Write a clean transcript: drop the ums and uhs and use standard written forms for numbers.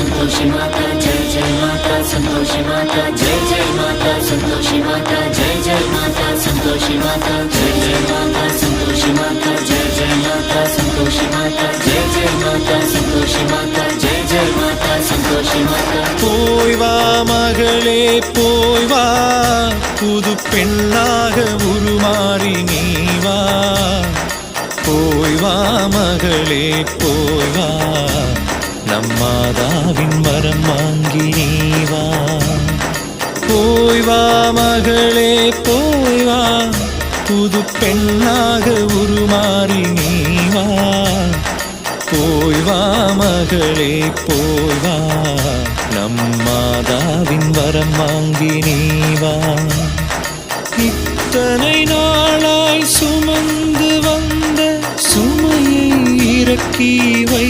संतोषी माता जय जय माता संतोषी माता जय जय माता संतोषी माता जय जय माता संतोषी माता जय जय माता संतोषी माता जय जय माता संतोषी माता जय जय माता संतोषी माता जय जय माता संतोषी माता போய் வா மகளே போய் வா புது பெண்ணாக உருமாறி நீ வா போய் வா மகளே போய் வா நம் மாதாவின் வரம் வாங்கி நீ வா போய் வா மகளே போய் வா புது பெண்ணாக உருமாறி நீ வா போய் வா மகளே போய் வா நம் மாதாவின் வரம் வாங்கி நீ வா இத்தனை நாளாய் சுமந்து வந்த சுமையை இறக்கி வை